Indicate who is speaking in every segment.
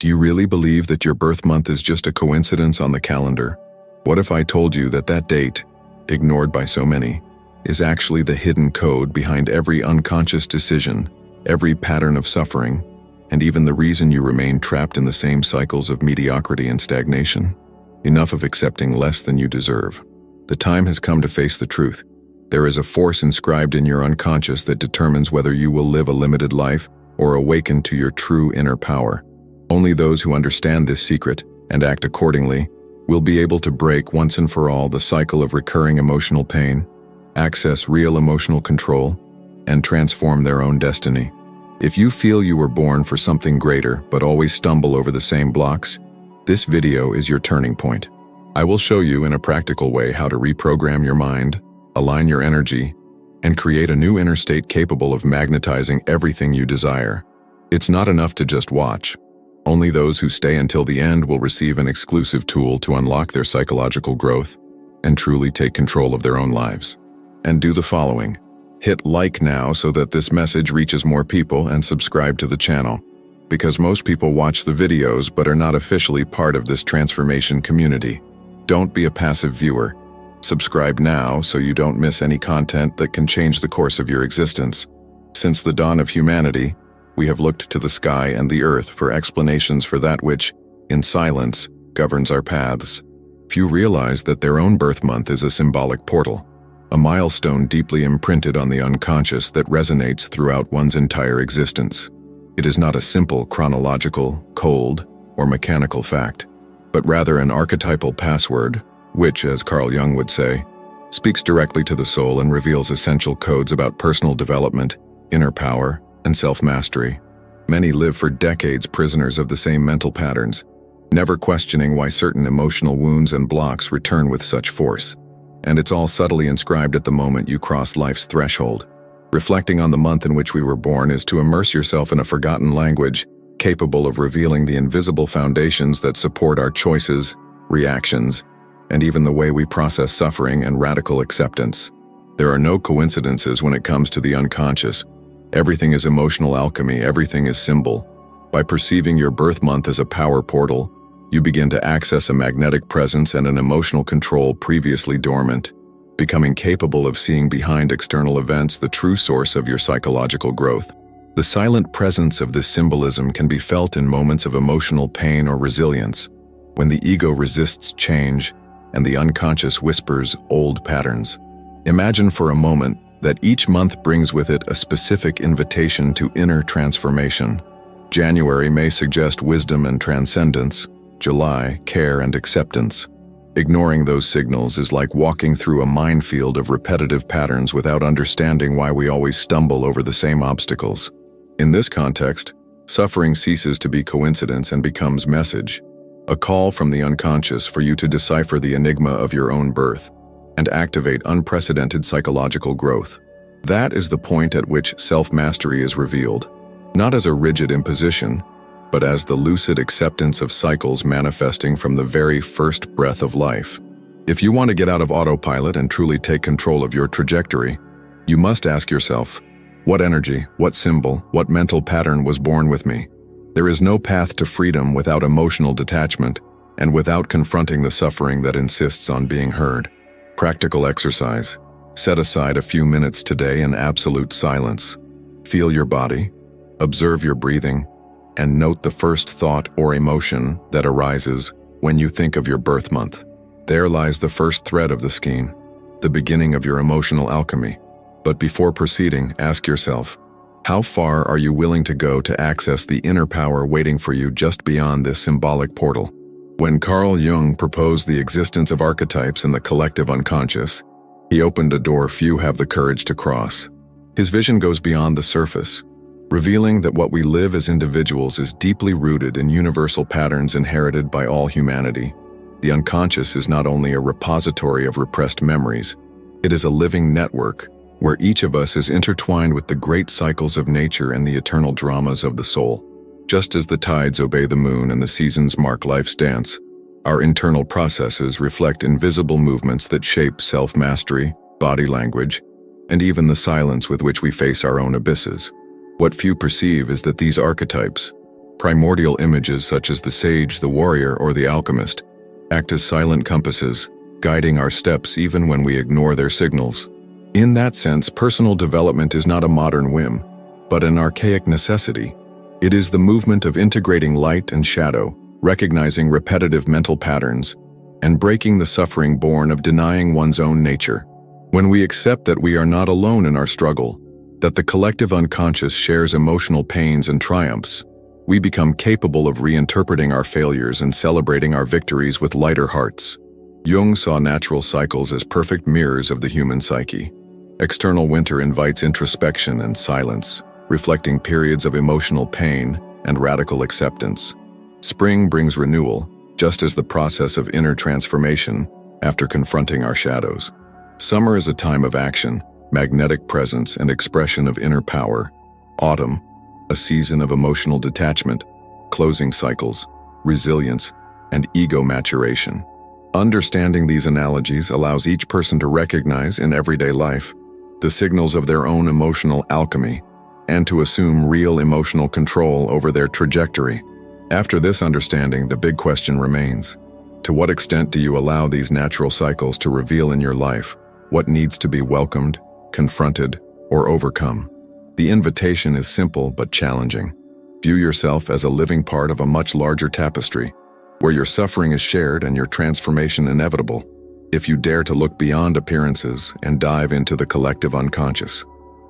Speaker 1: Do you really believe that your birth month is just a coincidence on the calendar? What if I told you that that date, ignored by so many, is actually the hidden code behind every unconscious decision, every pattern of suffering, and even the reason you remain trapped in the same cycles of mediocrity and stagnation? Enough of accepting less than you deserve. The time has come to face the truth. There is a force inscribed in your unconscious that determines whether you will live a limited life or awaken to your true inner power. Only those who understand this secret and act accordingly will be able to break once and for all the cycle of recurring emotional pain, access real emotional control, and transform their own destiny. If you feel you were born for something greater but always stumble over the same blocks, this video is your turning point. I will show you in a practical way how to reprogram your mind, align your energy, and create a new inner state capable of magnetizing everything you desire. It's not enough to just watch. Only those who stay until the end will receive an exclusive tool to unlock their psychological growth and truly take control of their own lives. And do the following. Hit like now so that this message reaches more people, and subscribe to the channel, because most people watch the videos but are not officially part of this transformation community. Don't be a passive viewer. Subscribe now so you don't miss any content that can change the course of your existence. Since the dawn of humanity, we have looked to the sky and the earth for explanations for that which, in silence, governs our paths. Few realize that their own birth month is a symbolic portal, a milestone deeply imprinted on the unconscious that resonates throughout one's entire existence. It is not a simple chronological, cold, or mechanical fact, but rather an archetypal password, which, as Jung would say, speaks directly to the soul and reveals essential codes about personal development, inner power, and self-mastery. Many live for decades prisoners of the same mental patterns, never questioning why certain emotional wounds and blocks return with such force. And it's all subtly inscribed at the moment you cross life's threshold. Reflecting on the month in which we were born is to immerse yourself in a forgotten language, capable of revealing the invisible foundations that support our choices, reactions, and even the way we process suffering and radical acceptance. There are no coincidences when it comes to the unconscious. Everything is emotional alchemy, everything is symbol. By perceiving your birth month as a power portal, you begin to access a magnetic presence and an emotional control previously dormant, becoming capable of seeing behind external events the true source of your psychological growth. The silent presence of this symbolism can be felt in moments of emotional pain or resilience, when the ego resists change and the unconscious whispers old patterns. Imagine for a moment that each month brings with it a specific invitation to inner transformation. January may suggest wisdom and transcendence, July, care and acceptance. Ignoring those signals is like walking through a minefield of repetitive patterns without understanding why we always stumble over the same obstacles. In this context, suffering ceases to be coincidence and becomes message, a call from the unconscious for you to decipher the enigma of your own birth and activate unprecedented psychological growth. That is the point at which self-mastery is revealed, not as a rigid imposition, but as the lucid acceptance of cycles manifesting from the very first breath of life. If you want to get out of autopilot and truly take control of your trajectory, you must ask yourself, what energy, what symbol, what mental pattern was born with me? There is no path to freedom without emotional detachment and without confronting the suffering that insists on being heard. Practical exercise. Set aside a few minutes today in absolute silence. Feel your body, observe your breathing, and note the first thought or emotion that arises when you think of your birth month. There lies the first thread of the skein, the beginning of your emotional alchemy. But before proceeding, ask yourself, how far are you willing to go to access the inner power waiting for you just beyond this symbolic portal? When Jung proposed the existence of archetypes in the collective unconscious, he opened a door few have the courage to cross. His vision goes beyond the surface, revealing that what we live as individuals is deeply rooted in universal patterns inherited by all humanity. The unconscious is not only a repository of repressed memories, it is a living network where each of us is intertwined with the great cycles of nature and the eternal dramas of the soul. Just as the tides obey the moon and the seasons mark life's dance, our internal processes reflect invisible movements that shape self-mastery, body language, and even the silence with which we face our own abysses. What few perceive is that these archetypes, Primordial images such as the sage, the warrior, or the alchemist act as silent compasses, guiding our steps even when we ignore their signals. In that sense, personal development is not a modern whim, but an archaic necessity. It is the movement of integrating light and shadow, recognizing repetitive mental patterns, and breaking the suffering born of denying one's own nature. When we accept that we are not alone in our struggle, that the collective unconscious shares emotional pains and triumphs, we become capable of reinterpreting our failures and celebrating our victories with lighter hearts. Jung saw natural cycles as perfect mirrors of the human psyche. External winter invites introspection and silence, reflecting periods of emotional pain and radical acceptance. Spring brings renewal, just as the process of inner transformation after confronting our shadows. Summer is a time of action, magnetic presence, and expression of inner power. Autumn, a season of emotional detachment, closing cycles, resilience, and ego maturation. Understanding these analogies allows each person to recognize in everyday life the signals of their own emotional alchemy and to assume real emotional control over their trajectory. After this understanding, the big question remains: to what extent do you allow these natural cycles to reveal in your life what needs to be welcomed, confronted, or overcome? The invitation is simple but challenging. View yourself as a living part of a much larger tapestry, where your suffering is shared and your transformation inevitable. If you dare to look beyond appearances and dive into the collective unconscious,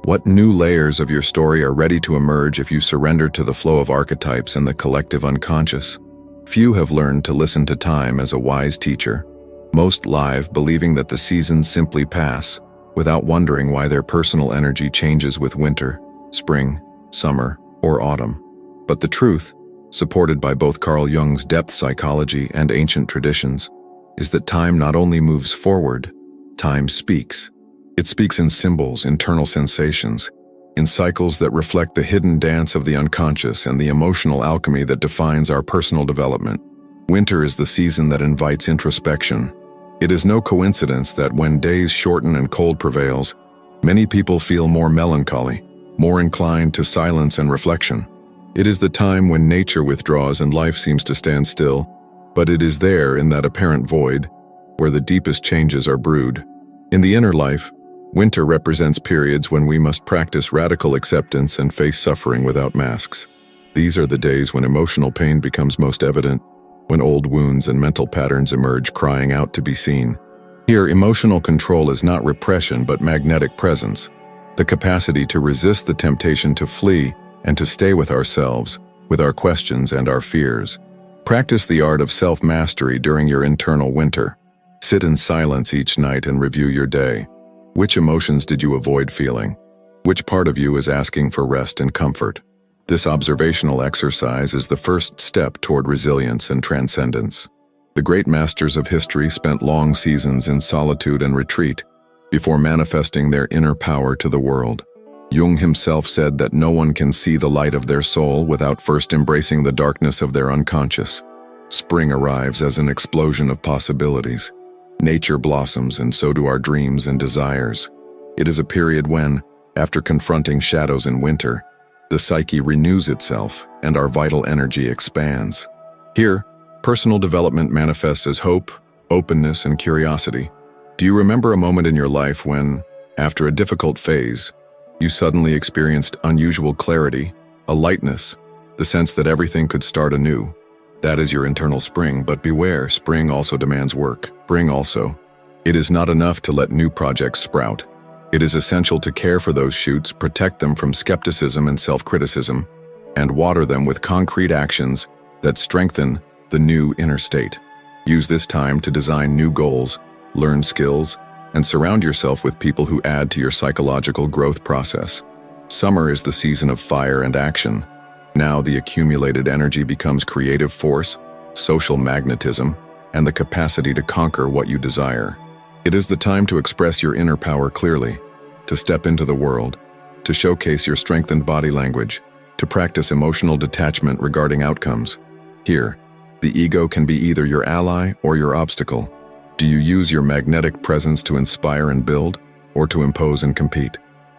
Speaker 1: what new layers of your story are ready to emerge if you surrender to the flow of archetypes and the collective unconscious? Few have learned to listen to time as a wise teacher. Most live believing that the seasons simply pass, without wondering why their personal energy changes with winter, spring, summer, or autumn. But the truth, supported by both Carl Jung's depth psychology and ancient traditions, is that time not only moves forward, time speaks. It speaks in symbols, internal sensations, in cycles that reflect the hidden dance of the unconscious and the emotional alchemy that defines our personal development. Winter is the season that invites introspection. It is no coincidence that when days shorten and cold prevails, many people feel more melancholy, more inclined to silence and reflection. It is the time when nature withdraws and life seems to stand still, but it is there, in that apparent void, where the deepest changes are brewed. In the inner life, winter represents periods when we must practice radical acceptance and face suffering without masks. These are the days when emotional pain becomes most evident, when old wounds and mental patterns emerge crying out to be seen. Here, emotional control is not repression but magnetic presence, the capacity to resist the temptation to flee and to stay with ourselves, with our questions and our fears. Practice the art of self-mastery during your internal winter. Sit in silence each night and review your day. Which emotions did you avoid feeling? Which part of you is asking for rest and comfort? This observational exercise is the first step toward resilience and transcendence. The great masters of history spent long seasons in solitude and retreat before manifesting their inner power to the world. Jung himself said that no one can see the light of their soul without first embracing the darkness of their unconscious. Spring arrives as an explosion of possibilities. Nature blossoms, and so do our dreams and desires. It is a period when, after confronting shadows in winter, the psyche renews itself and our vital energy expands. Here, personal development manifests as hope, openness, and curiosity. Do you remember a moment in your life when, after a difficult phase, you suddenly experienced unusual clarity, a lightness, the sense that everything could start anew? That is your internal spring, but beware, spring also demands work. It is not enough to let new projects sprout. It is essential to care for those shoots, protect them from skepticism and self-criticism, and water them with concrete actions that strengthen the new inner state. Use this time to design new goals, learn skills, and surround yourself with people who add to your psychological growth process. Summer is the season of fire and action. Now the accumulated energy becomes creative force, social magnetism, and the capacity to conquer what you desire. It is the time to express your inner power clearly, to step into the world, to showcase your strengthened body language, to practice emotional detachment regarding outcomes. Here, the ego can be either your ally or your obstacle. Do you use your magnetic presence to inspire and build, or to impose and compete?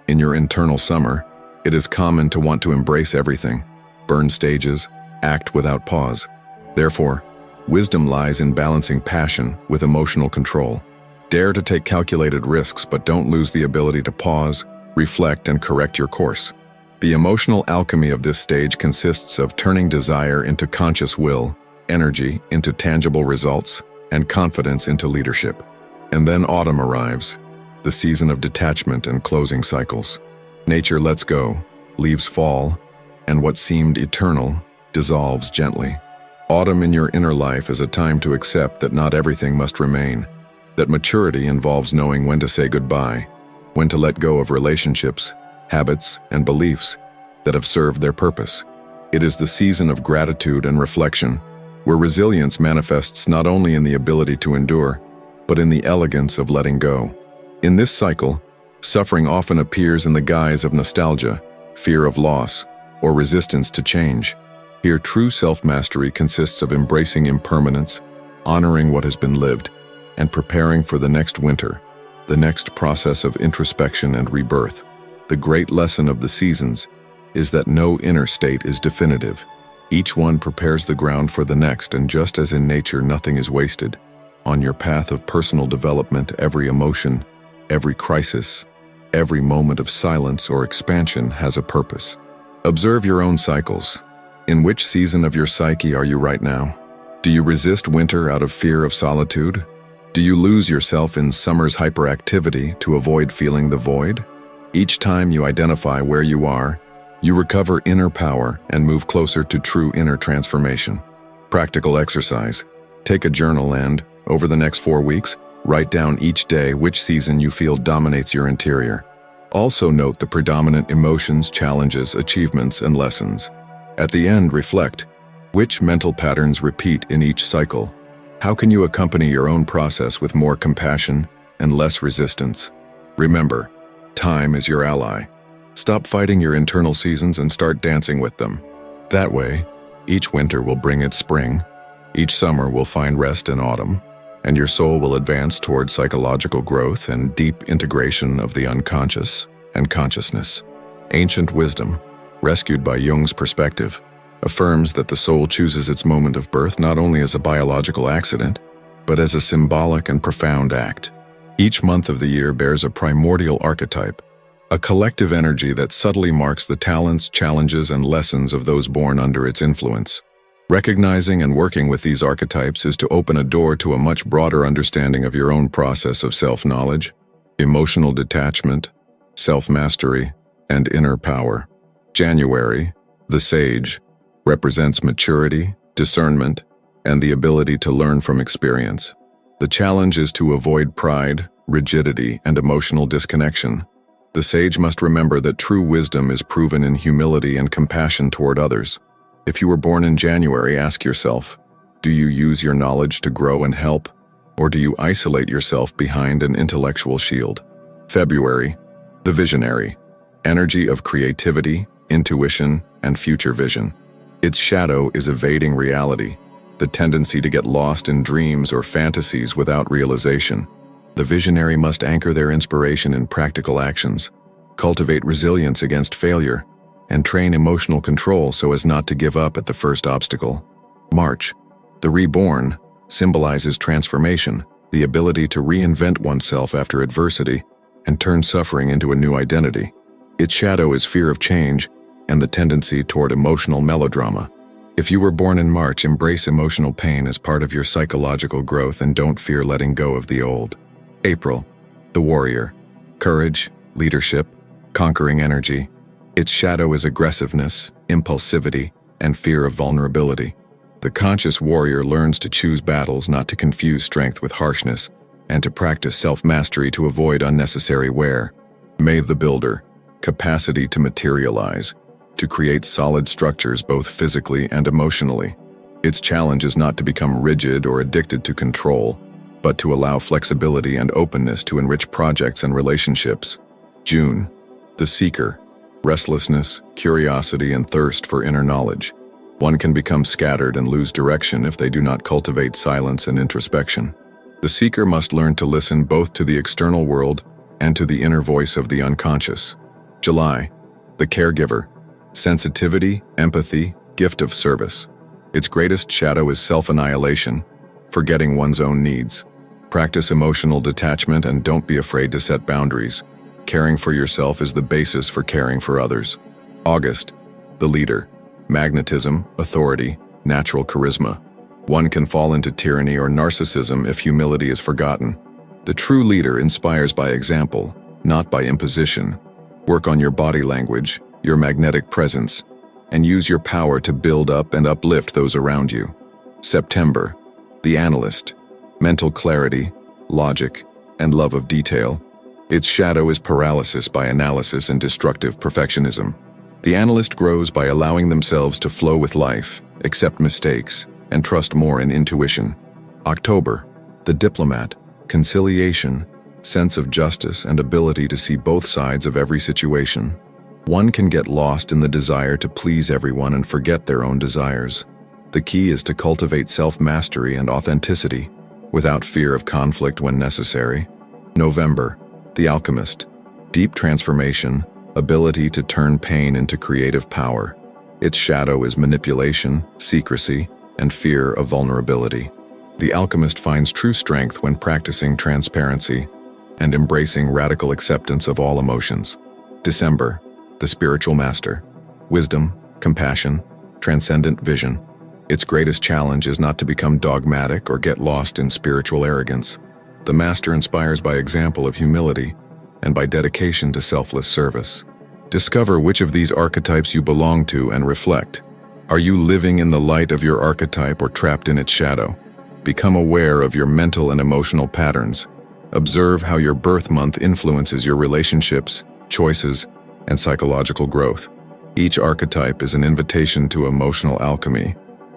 Speaker 1: In your internal summer, it is common to want to embrace everything, burn stages, Act without pause. Therefore, wisdom lies in balancing passion with emotional control. Dare to take calculated risks, but don't lose the ability to pause, reflect, and correct your course. The emotional alchemy of this stage consists of turning desire into conscious will, energy into tangible results, and confidence into leadership. And then autumn arrives, the season of detachment and closing cycles. Nature lets go, leaves fall, and what seemed eternal dissolves gently. Autumn in your inner life is a time to accept that not everything must remain, that maturity involves knowing when to say goodbye, when to let go of relationships, habits, and beliefs that have served their purpose. It is the season of gratitude and reflection, where resilience manifests not only in the ability to endure, but in the elegance of letting go. In this cycle, suffering often appears in the guise of nostalgia, fear of loss, or resistance to change. Here, true self-mastery consists of embracing impermanence, honoring what has been lived, and preparing for the next winter, the next process of introspection and rebirth. The great lesson of the seasons is that no inner state is definitive. Each one prepares the ground for the next, and just as in nature, nothing is wasted. On your path of personal development, every emotion, every crisis, every moment of silence or expansion has a purpose. Observe your own cycles. In which season of your psyche are you right now? Do you resist winter out of fear of solitude? Do you lose yourself in summer's hyperactivity to avoid feeling the void? Each time you identify where you are, you recover inner power and move closer to true inner transformation. Practical exercise. Take a journal and, over the next 4 weeks, write down each day which season you feel dominates your interior. Also note the predominant emotions, challenges, achievements, and lessons. At the end, reflect. Which mental patterns repeat in each cycle? How can you accompany your own process with more compassion and less resistance? Remember, time is your ally. Stop fighting your internal seasons and start dancing with them. That way, each winter will bring its spring, each summer will find rest in autumn, and your soul will advance toward psychological growth and deep integration of the unconscious and consciousness. Ancient wisdom, rescued by Jung's perspective, affirms that the soul chooses its moment of birth not only as a biological accident, but as a symbolic and profound act. Each month of the year bears a primordial archetype, a collective energy that subtly marks the talents, challenges, and lessons of those born under its influence. Recognizing and working with these archetypes is to open a door to a much broader understanding of your own process of self-knowledge, emotional detachment, self-mastery, and inner power. January, the sage, represents maturity, discernment, and the ability to learn from experience. The challenge is to avoid pride, rigidity, and emotional disconnection. The sage must remember that true wisdom is proven in humility and compassion toward others. If you were born in January, ask yourself, do you use your knowledge to grow and help, or do you isolate yourself behind an intellectual shield? February, the visionary, energy of creativity, intuition, and future vision. Its shadow is evading reality, the tendency to get lost in dreams or fantasies without realization. The visionary must anchor their inspiration in practical actions, cultivate resilience against failure, and train emotional control so as not to give up at the first obstacle. March, the reborn, symbolizes transformation, the ability to reinvent oneself after adversity and turn suffering into a new identity. Its shadow is fear of change and the tendency toward emotional melodrama. If you were born in March, embrace emotional pain as part of your psychological growth and don't fear letting go of the old. April, the warrior, courage, leadership, conquering energy. Its shadow is aggressiveness, impulsivity, and fear of vulnerability. The conscious warrior learns to choose battles, not to confuse strength with harshness, and to practice self-mastery to avoid unnecessary wear. May the builder, capacity to materialize, to create solid structures both physically and emotionally. Its challenge is not to become rigid or addicted to control, but to allow flexibility and openness to enrich projects and relationships. June, the seeker, restlessness, curiosity, and thirst for inner knowledge. One can become scattered and lose direction if they do not cultivate silence and introspection. The seeker must learn to listen both to the external world and to the inner voice of the unconscious. July, the caregiver, sensitivity, empathy, gift of service. Its greatest shadow is self-annihilation, forgetting one's own needs. Practice emotional detachment and don't be afraid to set boundaries. Caring for yourself is the basis for caring for others. August, the leader. Magnetism, authority, natural charisma. One can fall into tyranny or narcissism if humility is forgotten. The true leader inspires by example, not by imposition. Work on your body language, your magnetic presence, and use your power to build up and uplift those around you. September, the analyst. Mental clarity, logic, and love of detail. Its shadow is paralysis by analysis and destructive perfectionism. The analyst grows by allowing themselves to flow with life, accept mistakes, and trust more in intuition. October, the diplomat. Conciliation, sense of justice, and ability to see both sides of every situation. One can get lost in the desire to please everyone and forget their own desires. The key is to cultivate self-mastery and authenticity, without fear of conflict when necessary. November, the alchemist. Deep transformation, ability to turn pain into creative power. Its shadow is manipulation, secrecy, and fear of vulnerability. The alchemist finds true strength when practicing transparency and embracing radical acceptance of all emotions. December, the spiritual master. Wisdom, compassion, transcendent vision. Its greatest challenge is not to become dogmatic or get lost in spiritual arrogance. The master inspires by example of humility and by dedication to selfless service. Discover which of these archetypes you belong to and reflect. Are you living in the light of your archetype or trapped in its shadow? Become aware of your mental and emotional patterns. Observe how your birth month influences your relationships, choices, and psychological growth. Each archetype is an invitation to emotional alchemy,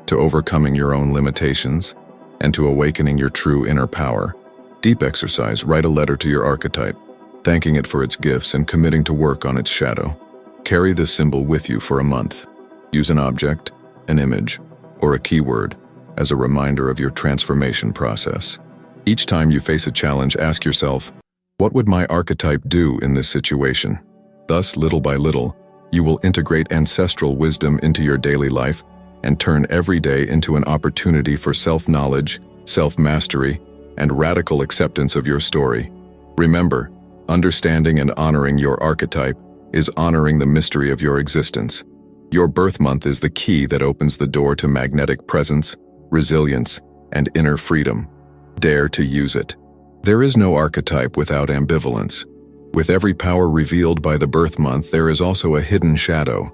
Speaker 1: to overcoming your own limitations, and to awakening your true inner power. Deep exercise. Write a letter to your archetype, thanking it for its gifts and committing to work on its shadow. Carry this symbol with you for a month. Use an object, an image, or a keyword as a reminder of your transformation process. Each time you face a challenge, ask yourself, what would my archetype do in this situation? Thus, little by little, you will integrate ancestral wisdom into your daily life and turn every day into an opportunity for self-knowledge, self-mastery, and radical acceptance of your story. Remember, understanding and honoring your archetype is honoring the mystery of your existence. Your birth month is the key that opens the door to magnetic presence, resilience, and inner freedom. Dare to use it. There is no archetype without ambivalence. With every power revealed by the birth month, there is also a hidden shadow,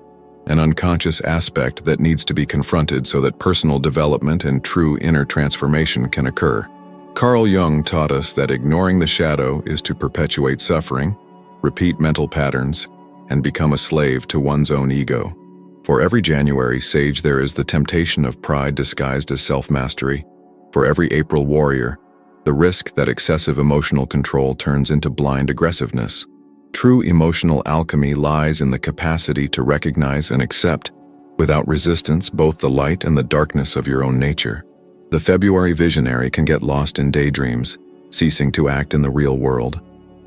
Speaker 1: an unconscious aspect that needs to be confronted so that personal development and true inner transformation can occur. Carl Jung taught us that ignoring the shadow is to perpetuate suffering, repeat mental patterns, and become a slave to one's own ego. For every January sage, there is the temptation of pride disguised as self-mastery. For every April warrior, the risk that excessive emotional control turns into blind aggressiveness. True emotional alchemy lies in the capacity to recognize and accept, without resistance, both the light and the darkness of your own nature. The February visionary can get lost in daydreams, ceasing to act in the real world.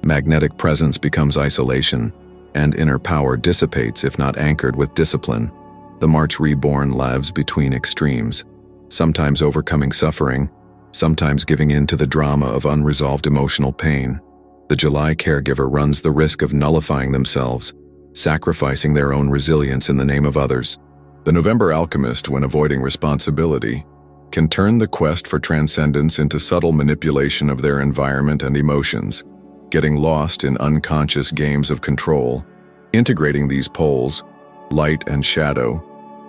Speaker 1: Magnetic presence becomes isolation, and inner power dissipates if not anchored with discipline. The March reborn lives between extremes, sometimes overcoming suffering, sometimes giving in to the drama of unresolved emotional pain. The July caregiver runs the risk of nullifying themselves, sacrificing their own resilience in the name of others. The November alchemist, when avoiding responsibility, can turn the quest for transcendence into subtle manipulation of their environment and emotions, getting lost in unconscious games of control. Integrating these poles, light and shadow,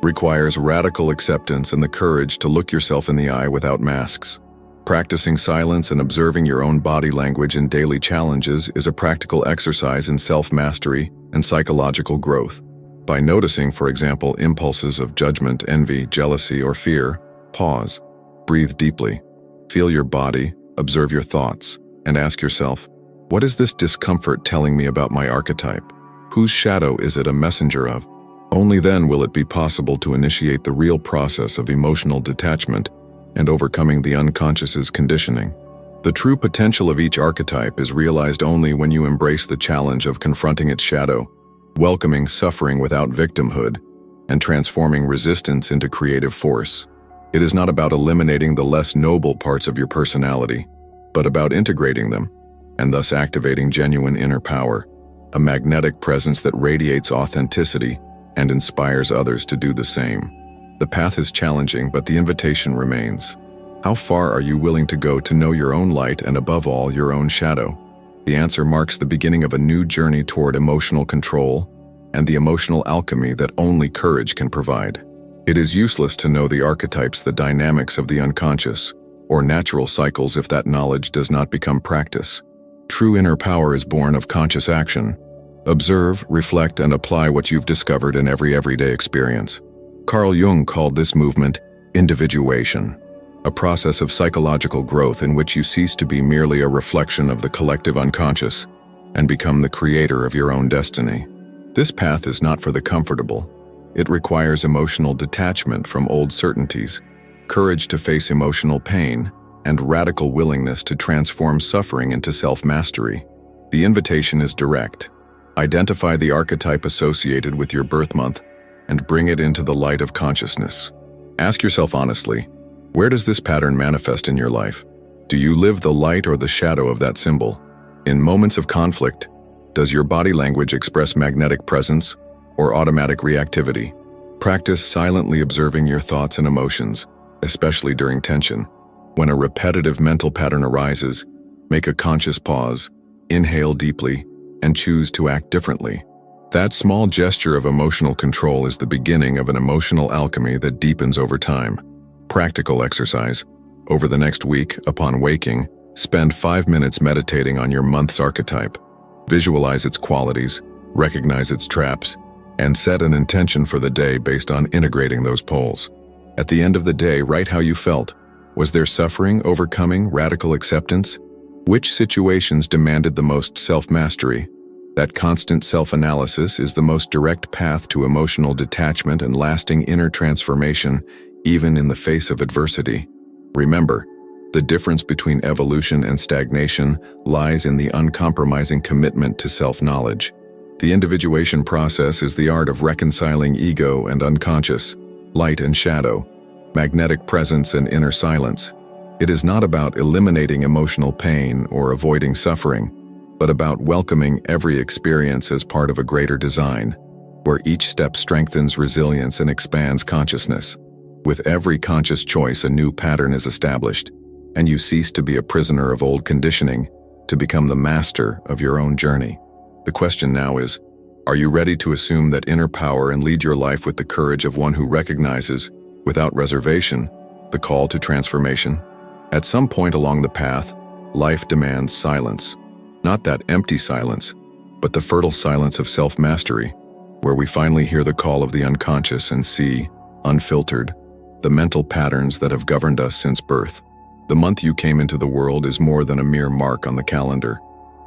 Speaker 1: requires radical acceptance and the courage to look yourself in the eye without masks. Practicing silence and observing your own body language in daily challenges is a practical exercise in self-mastery and psychological growth. By noticing, for example, impulses of judgment, envy, jealousy, or fear, pause, breathe deeply, feel your body, observe your thoughts, and ask yourself, what is this discomfort telling me about my archetype? Whose shadow is it a messenger of? Only then will it be possible to initiate the real process of emotional detachment and overcoming the unconscious's conditioning. The true potential of each archetype is realized only when you embrace the challenge of confronting its shadow, welcoming suffering without victimhood, and transforming resistance into creative force. It is not about eliminating the less noble parts of your personality, but about integrating them, and thus activating genuine inner power, a magnetic presence that radiates authenticity and inspires others to do the same. The path is challenging, but the invitation remains. How far are you willing to go to know your own light and, above all, your own shadow? The answer marks the beginning of a new journey toward emotional control and the emotional alchemy that only courage can provide. It is useless to know the archetypes, the dynamics of the unconscious, or natural cycles if that knowledge does not become practice. True inner power is born of conscious action. Observe, reflect, and apply what you've discovered in every everyday experience. Carl Jung called this movement individuation, a process of psychological growth in which you cease to be merely a reflection of the collective unconscious and become the creator of your own destiny. This path is not for the comfortable. It requires emotional detachment from old certainties, courage to face emotional pain, and radical willingness to transform suffering into self-mastery. The invitation is direct. Identify the archetype associated with your birth month and bring it into the light of consciousness. Ask yourself honestly, where does this pattern manifest in your life? Do you live the light or the shadow of that symbol? In moments of conflict, does your body language express magnetic presence or automatic reactivity? Practice silently observing your thoughts and emotions, especially during tension. When a repetitive mental pattern arises, make a conscious pause, inhale deeply, and choose to act differently. That small gesture of emotional control is the beginning of an emotional alchemy that deepens over time. Practical exercise. Over the next week, upon waking, spend 5 minutes meditating on your month's archetype. Visualize its qualities, recognize its traps, and set an intention for the day based on integrating those poles. At the end of the day, write how you felt. Was there suffering, overcoming, radical acceptance? Which situations demanded the most self-mastery? That constant self-analysis is the most direct path to emotional detachment and lasting inner transformation, even in the face of adversity. Remember, the difference between evolution and stagnation lies in the uncompromising commitment to self-knowledge. The individuation process is the art of reconciling ego and unconscious, light and shadow, magnetic presence and inner silence. It is not about eliminating emotional pain or avoiding suffering, but about welcoming every experience as part of a greater design, where each step strengthens resilience and expands consciousness. With every conscious choice, a new pattern is established, and you cease to be a prisoner of old conditioning to become the master of your own journey. The question now is, are you ready to assume that inner power and lead your life with the courage of one who recognizes, without reservation, the call to transformation? At some point along the path, life demands silence. Not that empty silence, but the fertile silence of self-mastery, where we finally hear the call of the unconscious and see, unfiltered, the mental patterns that have governed us since birth. The month you came into the world is more than a mere mark on the calendar.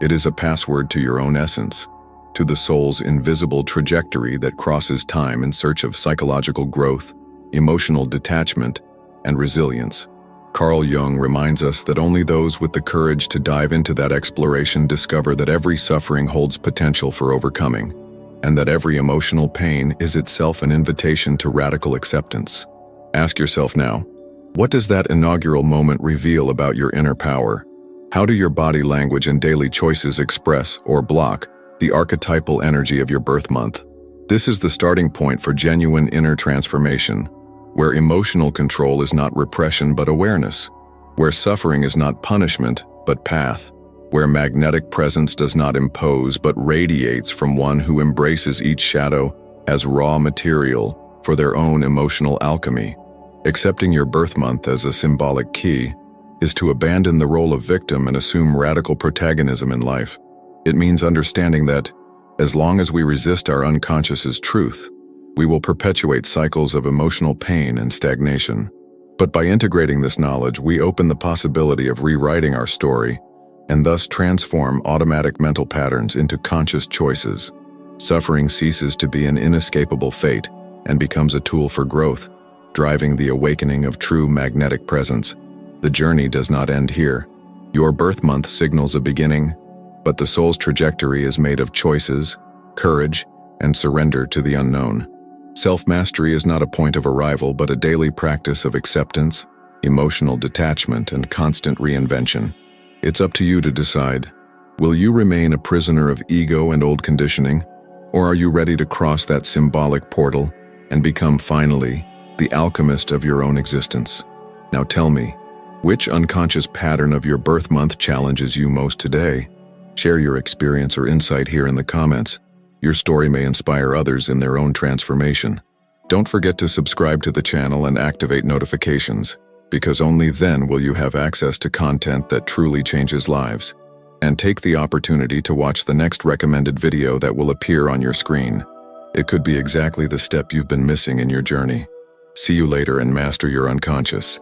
Speaker 1: It is a password to your own essence, to the soul's invisible trajectory that crosses time in search of psychological growth, emotional detachment, and resilience. Carl Jung reminds us that only those with the courage to dive into that exploration discover that every suffering holds potential for overcoming, and that every emotional pain is itself an invitation to radical acceptance. Ask yourself now, what does that inaugural moment reveal about your inner power? How do your body language and daily choices express or block the archetypal energy of your birth month? This is the starting point for genuine inner transformation, where emotional control is not repression but awareness, where suffering is not punishment but path, where magnetic presence does not impose but radiates from one who embraces each shadow as raw material for their own emotional alchemy. Accepting your birth month as a symbolic key is to abandon the role of victim and assume radical protagonism in life. It means understanding that, as long as we resist our unconscious's truth, we will perpetuate cycles of emotional pain and stagnation. But by integrating this knowledge, we open the possibility of rewriting our story and thus transform automatic mental patterns into conscious choices. Suffering ceases to be an inescapable fate and becomes a tool for growth, driving the awakening of true magnetic presence. The journey does not end here. Your birth month signals a beginning, but the soul's trajectory is made of choices, courage, and surrender to the unknown. Self-mastery is not a point of arrival, but a daily practice of acceptance, emotional detachment, and constant reinvention. It's up to you to decide. Will you remain a prisoner of ego and old conditioning, or are you ready to cross that symbolic portal and become, finally, the alchemist of your own existence? Now tell me, which unconscious pattern of your birth month challenges you most today? Share your experience or insight here in the comments. Your story may inspire others in their own transformation. Don't forget to subscribe to the channel and activate notifications, because only then will you have access to content that truly changes lives. And take the opportunity to watch the next recommended video that will appear on your screen. It could be exactly the step you've been missing in your journey. See you later and master your unconscious.